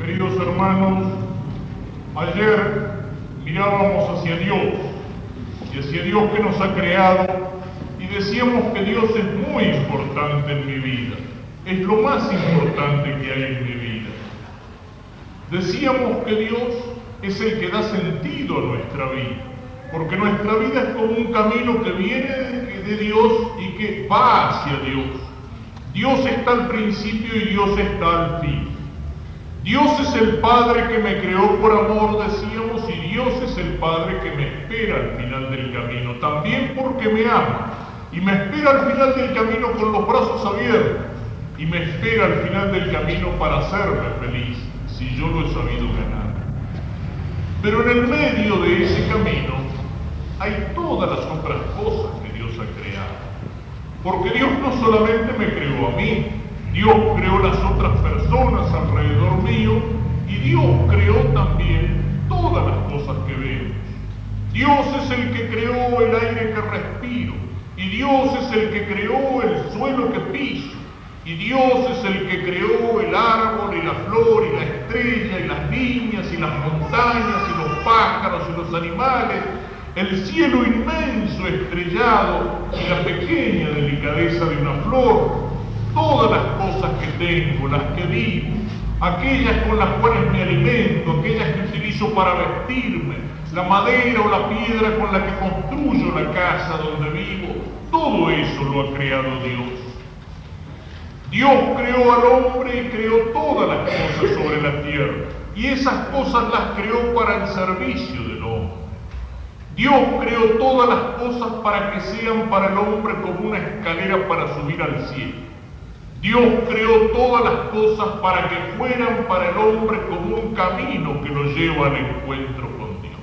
Queridos hermanos, ayer mirábamos hacia Dios y hacia Dios que nos ha creado y decíamos que Dios es muy importante en mi vida, es lo más importante que hay en mi vida. Decíamos que Dios es el que da sentido a nuestra vida, porque nuestra vida es como un camino que viene de Dios y que va hacia Dios. Dios está al principio y Dios está al fin. Dios es el Padre que me creó por amor, decíamos, y Dios es el Padre que me espera al final del camino, también porque me ama, y me espera al final del camino con los brazos abiertos, y me espera al final del camino para hacerme feliz, si yo lo he sabido ganar. Pero en el medio de ese camino hay todas las otras cosas que Dios ha creado, porque Dios no solamente me creó a mí, Dios creó las otras personas alrededor mío y Dios creó también todas las cosas que vemos. Dios es el que creó el aire que respiro y Dios es el que creó el suelo que piso y Dios es el que creó el árbol y la flor y la estrella y las niñas y las montañas y los pájaros y los animales, el cielo inmenso estrellado y la pequeña delicadeza de una flor. Todas las cosas que tengo, las que vivo, aquellas con las cuales me alimento, aquellas que utilizo para vestirme, la madera o la piedra con la que construyo la casa donde vivo, todo eso lo ha creado Dios. Dios creó al hombre y creó todas las cosas sobre la tierra, y esas cosas las creó para el servicio del hombre. Dios creó todas las cosas para que sean para el hombre como una escalera para subir al cielo. Dios creó todas las cosas para que fueran para el hombre como un camino que lo lleva al encuentro con Dios.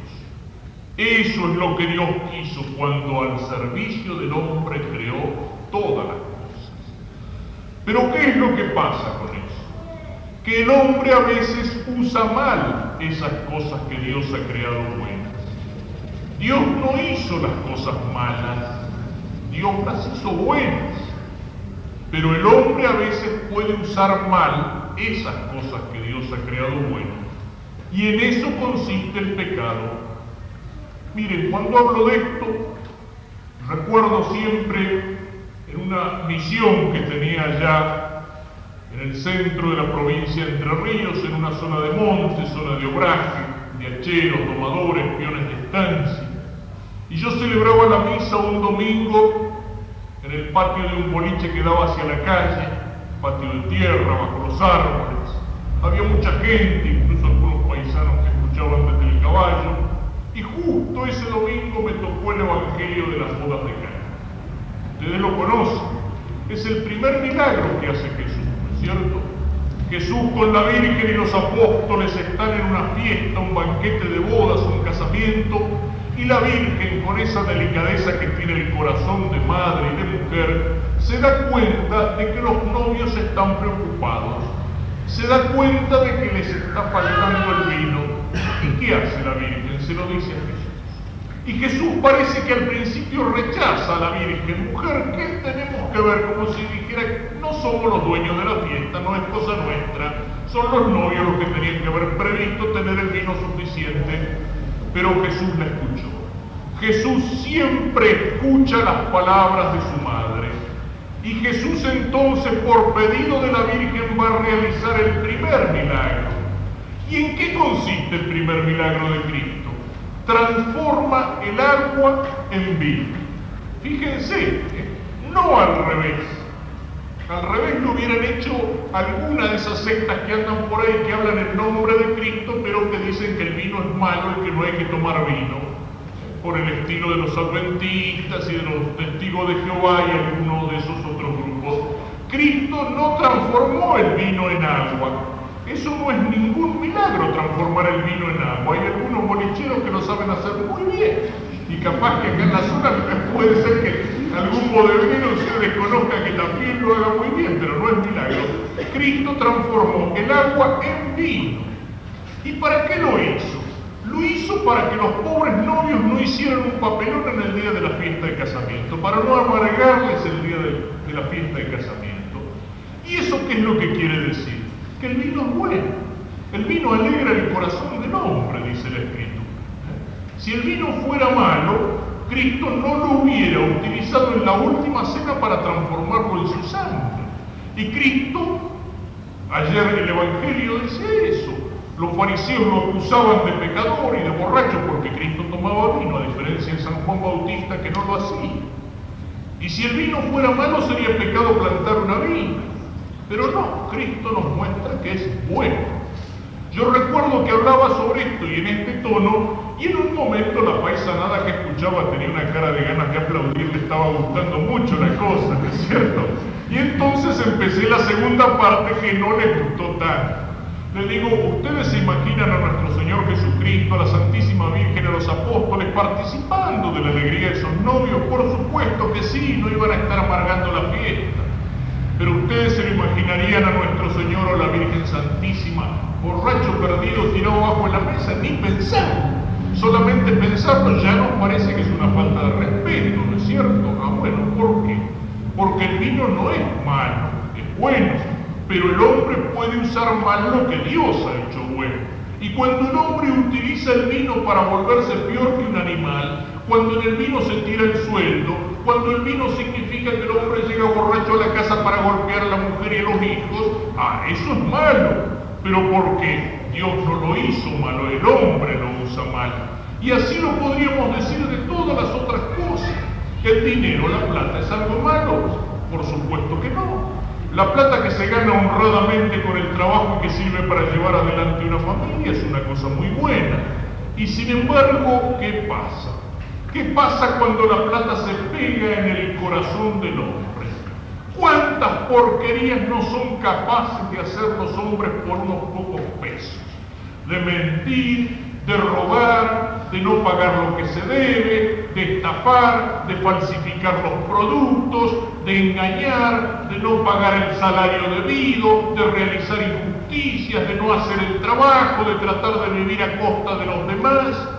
Eso es lo que Dios quiso cuando al servicio del hombre creó todas las cosas. Pero ¿qué es lo que pasa con eso? Que el hombre a veces usa mal esas cosas que Dios ha creado buenas. Dios no hizo las cosas malas, Dios las hizo buenas. Pero el hombre a veces puede usar mal esas cosas que Dios ha creado buenas. Y en eso consiste el pecado. Miren, cuando hablo de esto, recuerdo siempre en una misión que tenía allá en el centro de la provincia de Entre Ríos, en una zona de monte, zona de obraje, de hacheros, domadores, peones de estancia. Y yo celebraba la misa un domingo en el patio de un boliche que daba hacia la calle, patio de tierra, bajo los árboles. Había mucha gente, incluso algunos paisanos que escuchaban desde el caballo, y justo ese domingo me tocó el Evangelio de las bodas de Caná. Ustedes lo conocen, es el primer milagro que hace Jesús, ¿no es cierto? Jesús con la Virgen y los apóstoles están en una fiesta, un banquete de bodas, un casamiento, y la Virgen, con esa delicadeza que tiene el corazón de madre y de mujer, se da cuenta de que los novios están preocupados, se da cuenta de que les está faltando el vino. ¿Y qué hace la Virgen? Se lo dice a Jesús. Y Jesús parece que al principio rechaza a la Virgen. Mujer, ¿qué tenemos que ver? Como si dijera, no somos los dueños de la fiesta, no es cosa nuestra, son los novios los que tenían que haber previsto tener el vino suficiente. Pero Jesús la escuchó. Jesús siempre escucha las palabras de su madre. Y Jesús entonces, por pedido de la Virgen, va a realizar el primer milagro. ¿Y en qué consiste el primer milagro de Cristo? Transforma el agua en vino. Fíjense, no al revés. Al revés lo hubieran hecho alguna de esas sectas que andan por ahí, que hablan en nombre de Cristo, pero que dicen que el vino es malo y que no hay que tomar vino, por el estilo de los adventistas y de los testigos de Jehová y algunos de esos otros grupos. Cristo no transformó el vino en agua. Eso no es ningún milagro, transformar el vino en agua. Hay algunos bolicheros que lo saben hacer muy bien, y capaz que acá en la zona puede ser que algún bodeguero se desconozca que también lo haga muy bien, pero no es milagro. Cristo transformó el agua en vino. ¿Y para qué lo hizo? Lo hizo para que los pobres novios no hicieran un papelón en el día de la fiesta de casamiento, para no amargarles el día de la fiesta de casamiento. ¿Y eso qué es lo que quiere decir? Que el vino es bueno. El vino alegra el corazón del hombre, dice la Escritura. Si el vino fuera malo, Cristo no lo hubiera utilizado en la última cena para transformarlo en su sangre. Y Cristo, ayer el Evangelio dice eso. Los fariseos lo acusaban de pecador y de borracho porque Cristo tomaba vino, a diferencia de San Juan Bautista que no lo hacía. Y si el vino fuera malo, sería pecado plantar una viña. Pero no, Cristo nos muestra que es bueno. Yo recuerdo que hablaba sobre esto y en este tono, y en un momento la paisanada que escuchaba tenía una cara de ganas de aplaudir, le estaba gustando mucho la cosa, ¿no es cierto? Y entonces empecé la segunda parte que no les gustó tanto. Les digo, ¿ustedes se imaginan a nuestro Señor Jesucristo, a la Santísima Virgen, a los apóstoles participando de la alegría de sus novios? Por supuesto que sí, no iban a estar amargando la fiesta. Pero ustedes se lo imaginarían a nuestro Señor o a la Virgen Santísima, borracho, perdido, tirado abajo en la mesa, ni pensarlo. Solamente pensarlo ya nos parece que es una falta de respeto, ¿no es cierto? Ah, bueno, ¿por qué? Porque el vino no es malo, es bueno, pero el hombre puede usar mal lo que Dios ha hecho bueno. Y cuando un hombre utiliza el vino para volverse peor que un animal, cuando en el vino se tira el sueldo, cuando el vino significa que el hombre llega borracho a la casa para golpear a la mujer y a los hijos, eso es malo. Pero porque Dios no lo hizo malo, el hombre lo usa mal. Y así lo podríamos decir de todas las otras cosas. ¿El dinero, la plata, es algo malo? Por supuesto que no. La plata que se gana honradamente con el trabajo y que sirve para llevar adelante una familia es una cosa muy buena. Y sin embargo, ¿qué pasa? ¿Qué pasa cuando la plata se pega en el corazón del hombre? ¿Cuántas porquerías no son capaces de hacer los hombres por unos pocos pesos? De mentir, de robar, de no pagar lo que se debe, de estafar, de falsificar los productos, de engañar, de no pagar el salario debido, de realizar injusticias, de no hacer el trabajo, de tratar de vivir a costa de los demás.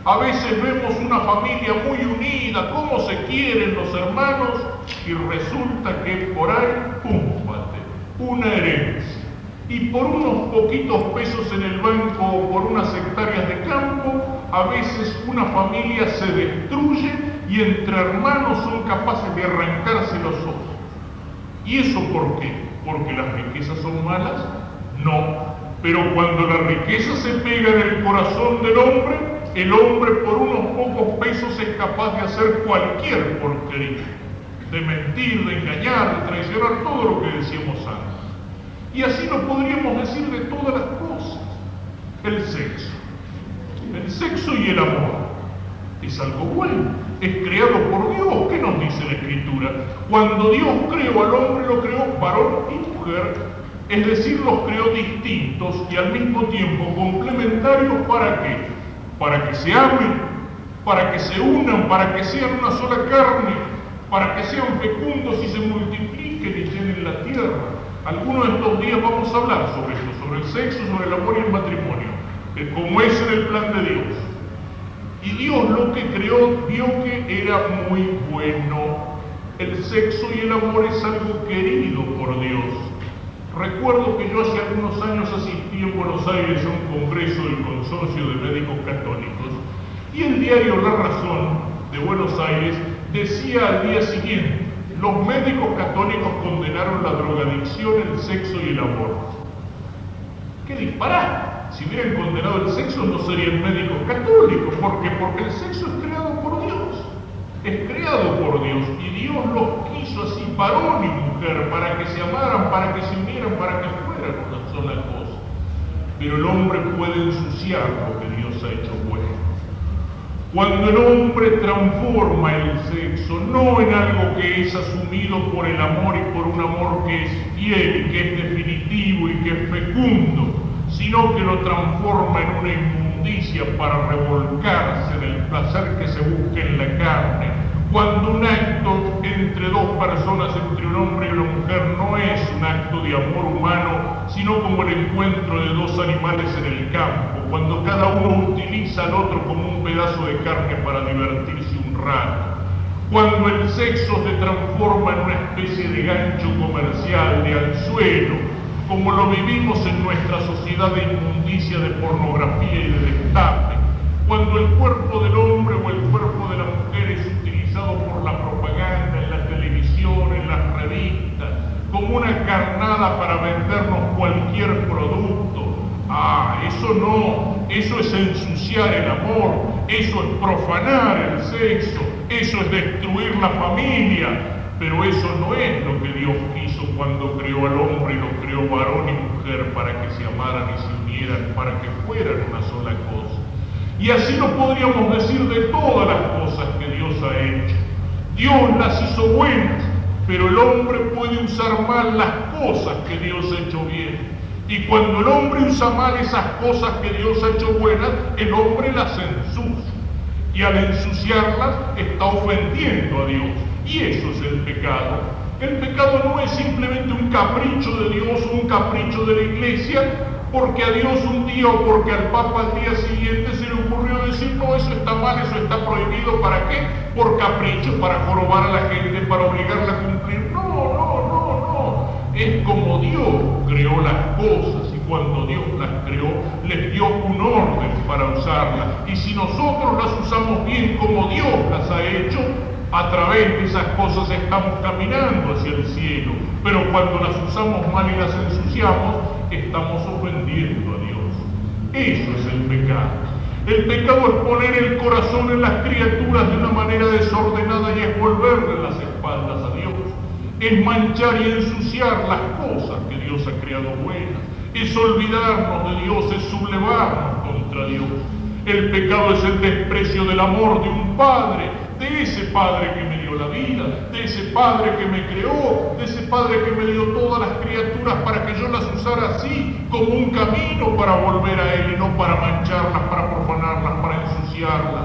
A veces vemos una familia muy unida, cómo se quieren los hermanos, y resulta que por ahí, púmbate, una herencia. Y por unos poquitos pesos en el banco o por unas hectáreas de campo, a veces una familia se destruye y entre hermanos son capaces de arrancarse los ojos. ¿Y eso por qué? ¿Porque las riquezas son malas? No. Pero cuando la riqueza se pega en el corazón del hombre, el hombre por unos pocos pesos es capaz de hacer cualquier porquería, de mentir, de engañar, de traicionar, todo lo que decíamos antes. Y así lo podríamos decir de todas las cosas. El sexo y el amor es algo bueno, es creado por Dios. ¿Qué nos dice la Escritura? Cuando Dios creó al hombre, lo creó varón y mujer, es decir, los creó distintos y al mismo tiempo complementarios. ¿Para qué? Para que se amen, para que se unan, para que sean una sola carne, para que sean fecundos y se multipliquen y llenen la tierra. Algunos de estos días vamos a hablar sobre esto, sobre el sexo, sobre el amor y el matrimonio, como es en el plan de Dios. Y Dios lo que creó, vio que era muy bueno. El sexo y el amor es algo querido por Dios. Recuerdo que yo hace algunos años asistí en Buenos Aires a un congreso del Consorcio de Médicos Católicos y el diario La Razón de Buenos Aires decía al día siguiente: los médicos católicos condenaron la drogadicción, el sexo y el aborto. ¡Qué disparate! Si hubieran condenado el sexo no serían médicos católicos. ¿Por qué? Porque el sexo es creado por Dios. Es creado por Dios y Dios los quiso así, varón y mujer, para que se amaran, para que se unieran, para que fueran una sola cosa. Pero el hombre puede ensuciar lo que Dios ha hecho bueno. Cuando el hombre transforma el sexo no en algo que es asumido por el amor y por un amor que es fiel y que es definitivo y que es fecundo, sino que lo transforma en una inmundicia para revolcarse en el placer que se busca en la carne. Cuando un acto entre dos personas, entre un hombre y una mujer, no es un acto de amor humano, sino como el encuentro de dos animales en el campo, cuando cada uno utiliza al otro como un pedazo de carne para divertirse un rato, cuando el sexo se transforma en una especie de gancho comercial, de anzuelo, como lo vivimos en nuestra sociedad de inmundicia, de pornografía y de destape, cuando el cuerpo del hombre o el cuerpo de la mujer es utilizado por la propaganda, en la televisión, en las revistas, como una carnada para vendernos cualquier producto. Eso no, eso es ensuciar el amor, eso es profanar el sexo, eso es destruir la familia, pero eso no es lo que Dios quiso cuando creó al hombre y lo creó varón y mujer para que se amaran y se unieran, para que fueran una sola cosa. Y así lo podríamos decir de todas las cosas que Dios ha hecho. Dios las hizo buenas, pero el hombre puede usar mal las cosas que Dios ha hecho bien. Y cuando el hombre usa mal esas cosas que Dios ha hecho buenas, el hombre las ensucia. Y al ensuciarlas está ofendiendo a Dios. Y eso es el pecado. El pecado no es simplemente un capricho de Dios o un capricho de la iglesia, porque a Dios un día o porque al Papa al día siguiente se le ocurrió decir, no, eso está mal, eso está prohibido. ¿Para qué? Por capricho, para jorobar a la gente, para obligarla a cumplir. No. Es como Dios creó las cosas, y cuando Dios las creó, les dio un orden para usarlas. Y si nosotros las usamos bien como Dios las ha hecho, a través de esas cosas estamos caminando hacia el cielo. Pero cuando las usamos mal y las ensuciamos, estamos ofendiendo a Dios. Eso es el pecado. El pecado es poner el corazón en las criaturas de una manera desordenada y es volverle las espaldas a Dios. Es manchar y ensuciar las cosas que Dios ha creado buenas. Es olvidarnos de Dios, es sublevarnos contra Dios. El pecado es el desprecio del amor de un padre, de ese padre que me dio la vida, de ese padre que me creó, de ese padre que me dio todas las criaturas para que yo las usara así, como un camino para volver a Él y no para mancharlas, para profanarlas, para ensuciarlas.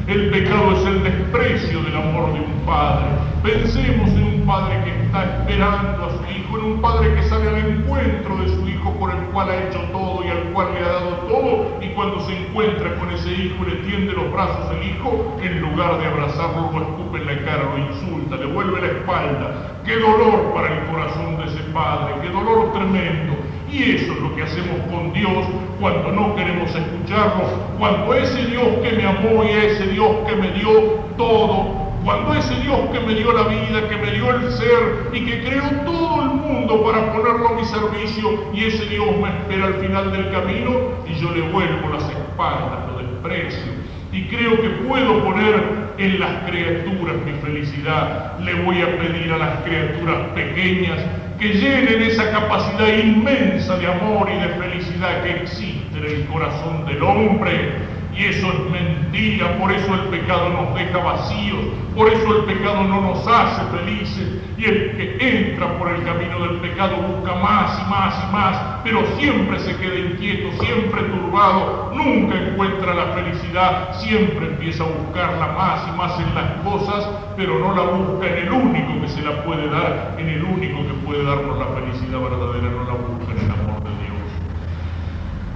El pecado es el desprecio del amor de un padre. Pensemos en un padre que está esperando a su hijo, en un padre que sale al encuentro de su hijo por el cual ha hecho todo y al cual le ha dado todo, y cuando se encuentra con ese hijo y le tiende los brazos el hijo, en lugar de abrazarlo lo escupe en la cara, lo insulta, le vuelve la espalda. ¡Qué dolor para el corazón de ese padre! ¡Qué dolor tremendo! Y eso es lo que hacemos con Dios cuando no queremos escucharlo, cuando ese Dios que me amó y ese Dios que me dio todo, cuando ese Dios que me dio la vida, que me dio el ser y que creó todo el mundo para ponerlo a mi servicio, y ese Dios me espera al final del camino y yo le vuelvo las espaldas, lo desprecio. Y creo que puedo poner en las criaturas mi felicidad. Le voy a pedir a las criaturas pequeñas que llenen esa capacidad inmensa de amor y de felicidad que existe en el corazón del hombre. Y eso es mentira, por eso el pecado nos deja vacíos, por eso el pecado no nos hace felices. Y el que entra por el camino del pecado busca más y más y más, pero siempre se queda inquieto, siempre turbado, nunca encuentra la felicidad, siempre empieza a buscarla más y más en las cosas, pero no la busca en el único que se la puede dar, en el único que puede darnos la felicidad verdadera, no la busca en el amor de Dios.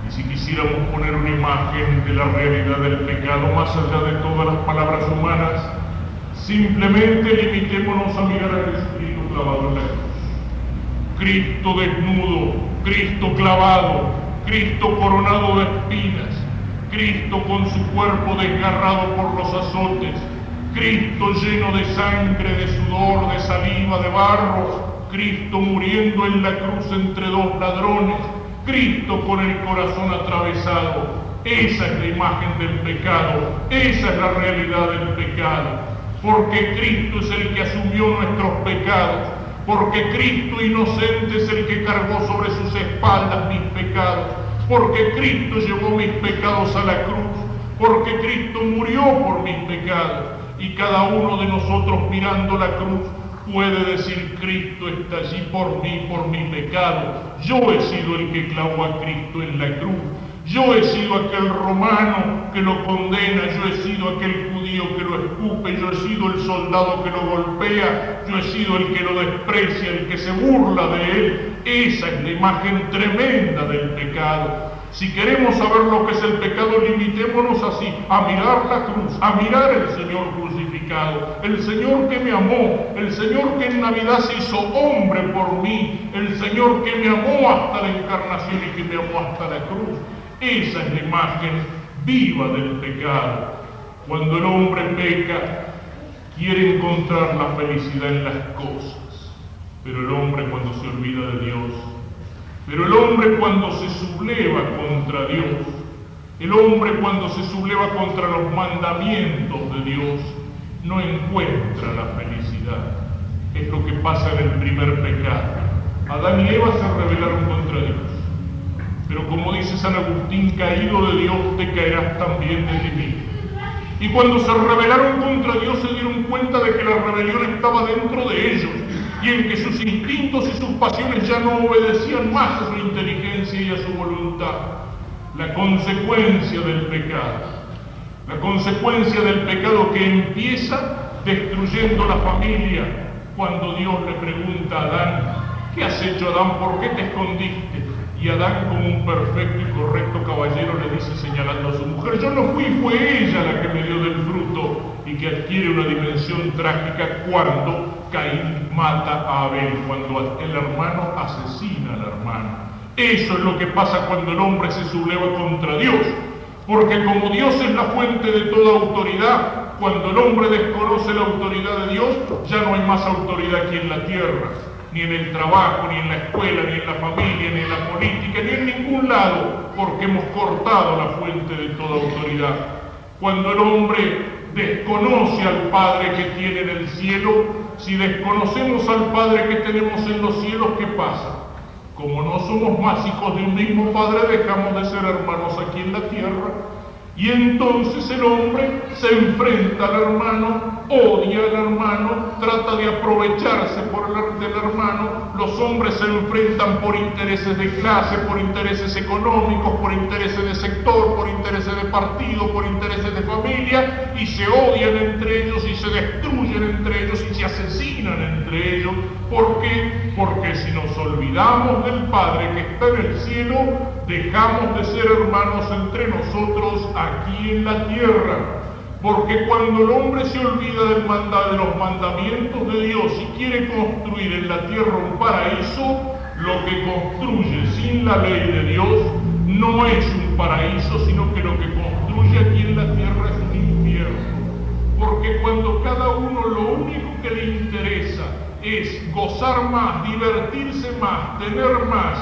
Y si quisiéramos poner una imagen de la realidad del pecado más allá de todas las palabras humanas, simplemente limitémonos a mirar a Jesucristo clavado en la cruz. Cristo desnudo, Cristo clavado, Cristo coronado de espinas, Cristo con su cuerpo desgarrado por los azotes, Cristo lleno de sangre, de sudor, de saliva, de barro, Cristo muriendo en la cruz entre dos ladrones, Cristo con el corazón atravesado. Esa es la imagen del pecado, esa es la realidad del pecado, porque Cristo es el que asumió nuestros pecados, porque Cristo inocente es el que cargó sobre sus espaldas mis pecados, porque Cristo llevó mis pecados a la cruz, porque Cristo murió por mis pecados, y cada uno de nosotros mirando la cruz puede decir: Cristo está allí por mí, por mi pecado. Yo he sido el que clavó a Cristo en la cruz. Yo he sido aquel romano que lo condena. Yo he sido aquel judío judío que lo escupe, yo he sido el soldado que lo golpea, yo he sido el que lo desprecia, el que se burla de él. Esa es la imagen tremenda del pecado. Si queremos saber lo que es el pecado, limitémonos así, a mirar la cruz, a mirar el Señor crucificado, el Señor que me amó, el Señor que en Navidad se hizo hombre por mí, el Señor que me amó hasta la encarnación y que me amó hasta la cruz. Esa es la imagen viva del pecado. Cuando el hombre peca, quiere encontrar la felicidad en las cosas, pero el hombre cuando se olvida de Dios, pero el hombre cuando se subleva contra Dios, el hombre cuando se subleva contra los mandamientos de Dios, no encuentra la felicidad. Es lo que pasa en el primer pecado. Adán y Eva se rebelaron contra Dios. Pero como dice San Agustín, caído de Dios te caerás también de ti mismo. Y cuando se rebelaron contra Dios se dieron cuenta de que la rebelión estaba dentro de ellos y en que sus instintos y sus pasiones ya no obedecían más a su inteligencia y a su voluntad. La consecuencia del pecado que empieza destruyendo la familia, cuando Dios le pregunta a Adán: ¿qué has hecho, Adán? ¿Por qué te escondiste? Y Adán, como un perfecto y correcto caballero, le dice, señalando a su mujer: yo no fui, fue ella la que me dio del fruto, y que adquiere una dimensión trágica cuando Caín mata a Abel, cuando el hermano asesina al hermano. Eso es lo que pasa cuando el hombre se subleva contra Dios, porque como Dios es la fuente de toda autoridad, cuando el hombre desconoce la autoridad de Dios, ya no hay más autoridad aquí en la tierra, ni en el trabajo, ni en la escuela, ni en la familia, ni en la política, ni en ningún lado, porque hemos cortado la fuente de toda autoridad. Cuando el hombre desconoce al Padre que tiene en el cielo, si desconocemos al Padre que tenemos en los cielos, ¿qué pasa? Como no somos más hijos de un mismo Padre, dejamos de ser hermanos aquí en la tierra. Y entonces el hombre se enfrenta al hermano, odia al hermano, trata de aprovecharse del hermano. Los hombres se enfrentan por intereses de clase, por intereses económicos, por intereses de sector, por intereses de partido, por intereses de familia, y se odian entre ellos y se destruyen entre ellos y se asesinan entre ellos. ¿Por qué? Porque si nos olvidamos del Padre que está en el cielo, dejamos de ser hermanos entre nosotros aquí en la tierra. Porque cuando el hombre se olvida de los mandamientos de Dios y quiere construir en la tierra un paraíso, lo que construye sin la ley de Dios no es un paraíso, sino que lo que construye aquí en la tierra es un infierno. Porque cuando cada uno lo único que le interesa es gozar más, divertirse más, tener más,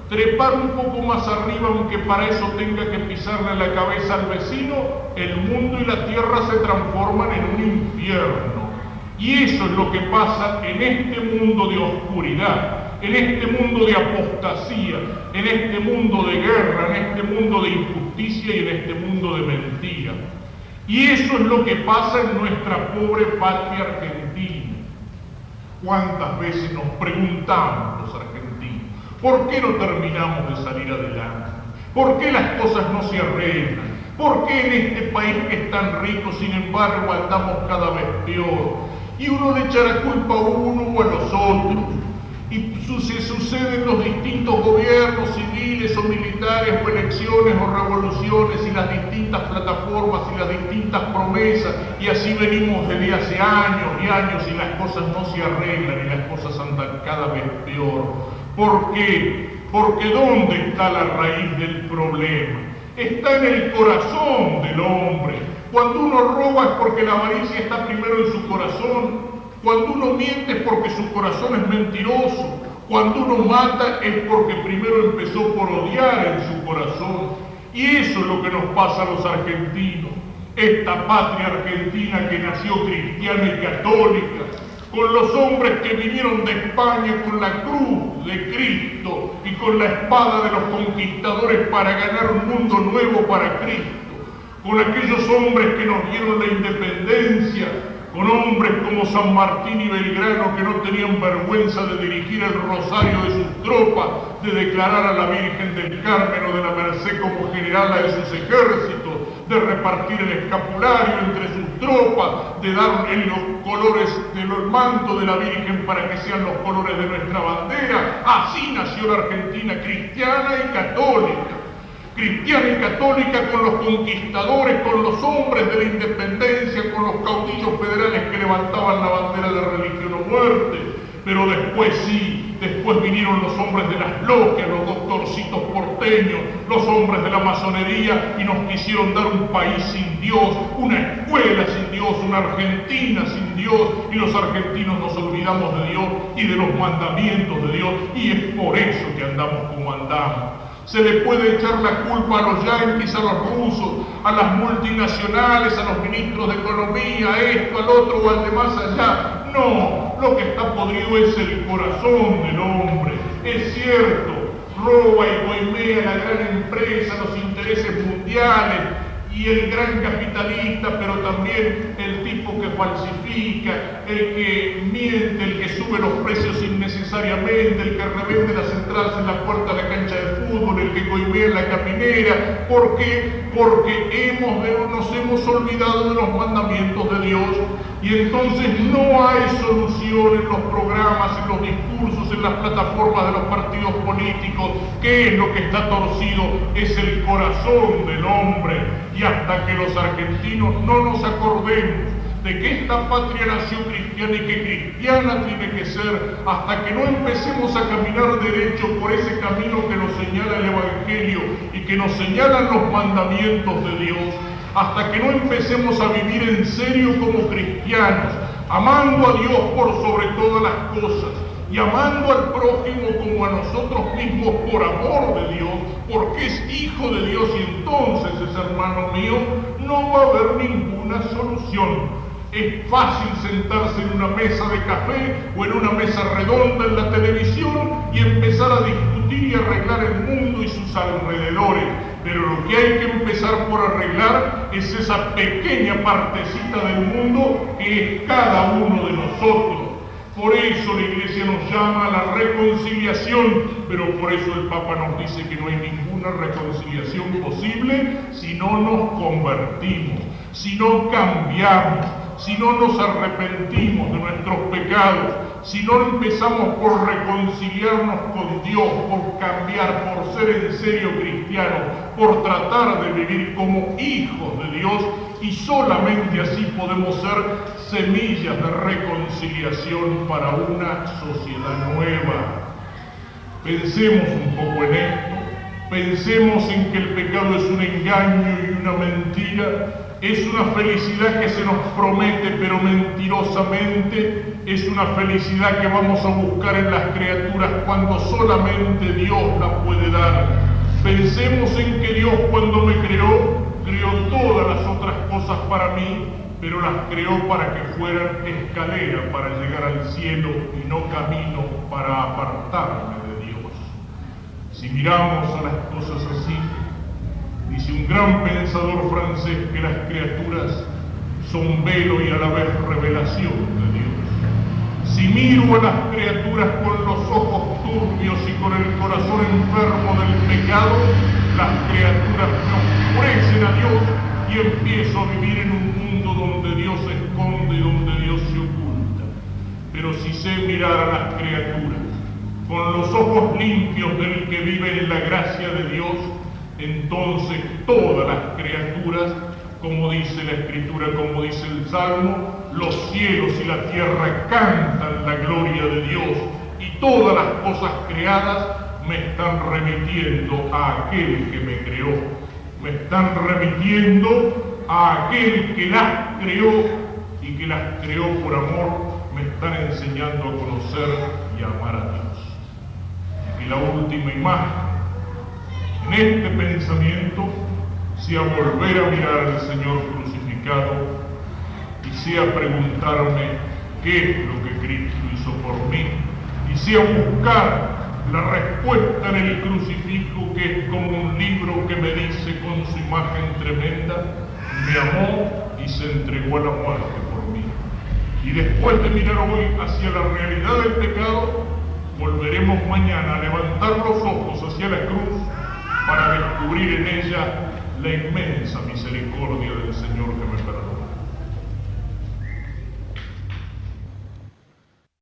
trepar un poco más arriba, aunque para eso tenga que pisarle la cabeza al vecino, el mundo y la tierra se transforman en un infierno. Y eso es lo que pasa en este mundo de oscuridad, en este mundo de apostasía, en este mundo de guerra, en este mundo de injusticia y en este mundo de mentira. Y eso es lo que pasa en nuestra pobre patria argentina. ¿Cuántas veces nos preguntamos los argentinos, ¿por qué no terminamos de salir adelante? ¿Por qué las cosas no se arreglan? ¿Por qué en este país que es tan rico, sin embargo, andamos cada vez peor? Y uno le echa la culpa a uno o a los otros. Y se suceden los distintos gobiernos civiles o militares o elecciones o revoluciones y las distintas plataformas y las distintas promesas, y así venimos desde hace años y años y las cosas no se arreglan y las cosas andan cada vez peor. ¿Por qué? Porque ¿dónde está la raíz del problema? Está en el corazón del hombre. Cuando uno roba es porque la avaricia está primero en su corazón. Cuando uno miente es porque su corazón es mentiroso. Cuando uno mata es porque primero empezó por odiar en su corazón. Y eso es lo que nos pasa a los argentinos. Esta patria argentina que nació cristiana y católica, con los hombres que vinieron de España con la cruz de Cristo y con la espada de los conquistadores para ganar un mundo nuevo para Cristo, con aquellos hombres que nos dieron la independencia, con hombres como San Martín y Belgrano que no tenían vergüenza de dirigir el rosario de sus tropas, de declarar a la Virgen del Carmen o de la Merced como generala de sus ejércitos, de repartir el escapulario entre sus tropas, de dar en los colores del manto de la Virgen para que sean los colores de nuestra bandera. Así nació la Argentina cristiana y católica. Cristiana y católica, con los conquistadores, con los hombres de la independencia, con los caudillos federales que levantaban la bandera de religión o muerte. Pero después sí, después vinieron los hombres de las logias, los doctorcitos porteños, los hombres de la masonería, y nos quisieron dar un país sin Dios, una escuela sin Dios, una Argentina sin Dios, y los argentinos nos olvidamos de Dios y de los mandamientos de Dios, y es por eso que andamos como andamos. Se le puede echar la culpa a los yanquis, a los rusos, a las multinacionales, a los ministros de economía, a esto, al otro o al de más allá. No, lo que está podrido es el corazón del hombre. Es cierto, roba y coimea la gran empresa, los intereses mundiales y el gran capitalista, pero también el tipo que falsifica, el que miente, el que sube los precios innecesariamente, el que revende las entradas en la puerta de la cancha de fútbol, el que coimea en la caminera. ¿Por qué? Porque nos hemos olvidado de los mandamientos de Dios, y entonces no hay solución en los programas, en los discursos, en las plataformas de los partidos políticos. ¿Qué es lo que está torcido? Es el corazón del hombre. Y hasta que los argentinos no nos acordemos de que esta patria nació cristiana y que cristiana tiene que ser, hasta que no empecemos a caminar derecho por ese camino que nos señala el Evangelio y que nos señalan los mandamientos de Dios, hasta que no empecemos a vivir en serio como cristianos, amando a Dios por sobre todas las cosas y amando al prójimo como a nosotros mismos por amor de Dios, porque es hijo de Dios, y entonces, hermano mío, no va a haber ninguna solución. Es fácil sentarse en una mesa de café o en una mesa redonda en la televisión y empezar a discutir y arreglar el mundo y sus alrededores. Pero lo que hay que empezar por arreglar es esa pequeña partecita del mundo que es cada uno de nosotros. Por eso la Iglesia nos llama a la reconciliación, pero por eso el Papa nos dice que no hay ninguna reconciliación posible si no nos convertimos, si no cambiamos, si no nos arrepentimos de nuestros pecados, si no empezamos por reconciliarnos con Dios, por cambiar, por ser en serio cristianos, por tratar de vivir como hijos de Dios, y solamente así podemos ser semillas de reconciliación para una sociedad nueva. Pensemos un poco en esto, pensemos en que el pecado es un engaño y una mentira. Es una felicidad que se nos promete, pero mentirosamente. Es una felicidad que vamos a buscar en las criaturas cuando solamente Dios la puede dar. Pensemos en que Dios, cuando me creó todas las otras cosas para mí, pero las creó para que fueran escalera para llegar al cielo y no camino para apartarme de Dios. Si miramos a las cosas así, dice un gran pensador francés que las criaturas son velo y a la vez revelación de Dios. Si miro a las criaturas con los ojos turbios y con el corazón enfermo del pecado, las criaturas me ofrecen a Dios y empiezo a vivir en un mundo donde Dios se esconde y donde Dios se oculta. Pero si sé mirar a las criaturas con los ojos limpios del que vive en la gracia de Dios, entonces todas las criaturas, como dice la Escritura, como dice el Salmo, los cielos y la tierra cantan la gloria de Dios, y todas las cosas creadas me están remitiendo a aquel que me creó, me están remitiendo a aquel que las creó y que las creó por amor, me están enseñando a conocer y a amar a Dios. Y la última imagen en este pensamiento sea volver a mirar al Señor crucificado y sea preguntarme qué es lo que Cristo hizo por mí, y sea buscar la respuesta en el crucifijo, que es como un libro que me dice con su imagen tremenda: me amó y se entregó a la muerte por mí. Y después de mirar hoy hacia la realidad del pecado, volveremos mañana a levantar los ojos hacia la cruz para descubrir en ella la inmensa misericordia del Señor que me perdona.